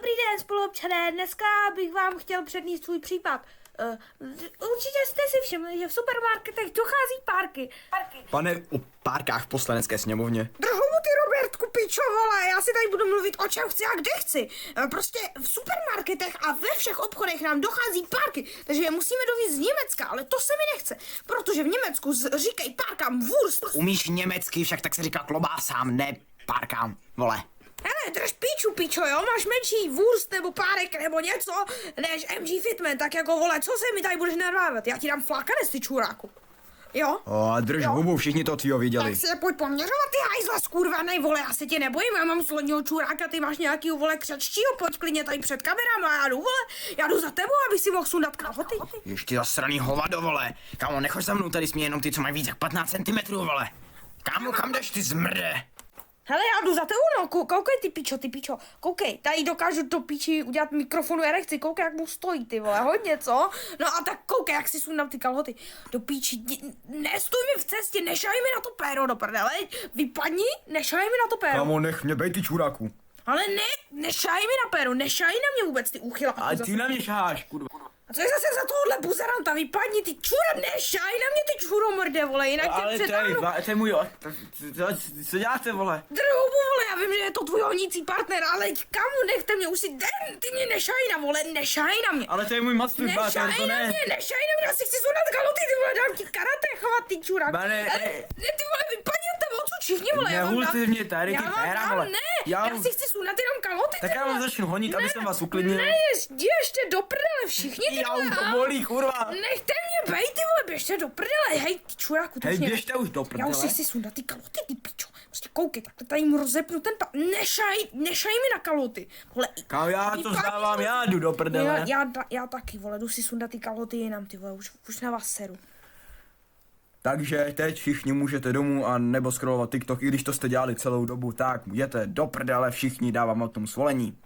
Dobrý den, spoluobčané, dneska bych vám chtěl přednést svůj případ. Určitě jste si všimli, že v supermarketech dochází párky. Pane, o párkách v poslanecké sněmovně. Držu mu ty, Robertku, pičo, vole, já si tady budu mluvit o čem chci a kde chci. Prostě v supermarketech a ve všech obchodech nám dochází párky, takže je musíme dovízt z Německa, ale to se mi nechce, protože v Německu říkají párkám Wurst. Umíš německy, však tak se říká klobásám, ne párkám, vole. Hele, drž píču, pičo, jo, máš menší Wurst nebo párek nebo něco, než MG Fitman, tak jako, vole, co se mi tady budeš narvávat, já ti dám flákanec, ty čuráku. Jo? O, drž hubu, všichni to tvýho viděli. Tak si je pojď poměřovat, ty hajzla skurvanej, vole, já se tě nebojím, já mám sledního čuráka, ty máš nějakýho, vole, křečtího, pojď klidně tady před kamerama, já jdu, vole, já jdu za tebou, abych si mohl sundat kalhoty. Ještě zasraný hovado, vole. Kámo, nechoď za mnou, tady smí jenom ty, co mají víc jak 15 cm, vole. Kámo, kam jdeš, ty zmrde? Hele, já jdu za tebou, no, koukej, ty pičo, koukej, tady dokážu to píči udělat mikrofonu erekci, koukej, jak mu stojí, ty vole, hodně, co? No a tak koukej, jak si sundám ty kalhoty, do píči, nestůj mi v cestě, nešaj mi na to péro do prdele, vypadni, nešaj mi na to péro. Kámo, nech mě, bej ty čuráku. Ale ne, nešaj mi na péro, nešaj na mě vůbec, ty uchyláku. A ty na mě šáš, kurva. A co je zase za tohohle buzeranta, vypadni, ty čura, nešaj na mě, ty čuromrde, vole, jinak tě předáhnu. to je můj, co děláte, vole? Druhu, vole, já vím, že je to tvůj honící partner, ale kamu, nechte mě už si den, ty mě nešaj na, vole, nešaj na mě. Ale to je můj masturbátor, Nešaj to na ne. mě, nešaj na mě, já si chci sundat kaloty, ty vole, dám ti karate chovat, ty čurák. Bane, Ne, ty vole, vypadni od tebe odsud všichni, vole, já vám Nehulte dám, mě tady, ty já vám péra, dám, vole. ne, Já- já si chci sundat jenom kaloty, Tak ty já vám vole. začnu honit, aby Ne, jsem vás uklidnil. Ne, jdi ještě do prdele všichni, ty Já vole, to a- bolí, kurva. Nechte mě bej, ty vole, běžte do prdele, hej, ty čuráku, to Hej, už mě- běžte už do Já už prdele. si chci sundat ty kaloty, ty pičo. Prostě koukej, takhle tady mu rozepnu ten nešaj mi na kaloty. Vole, Kámo, já to vypadni, vzdávám, vole. já jdu do prdele. Já taky, vole, jdu si sundat ty kaloty jinam, ty vole, už na vás seru. Takže teď všichni můžete domů a nebo scrollovat TikTok, i když to jste dělali celou dobu, tak jděte do prdele všichni, dávám o tom svolení.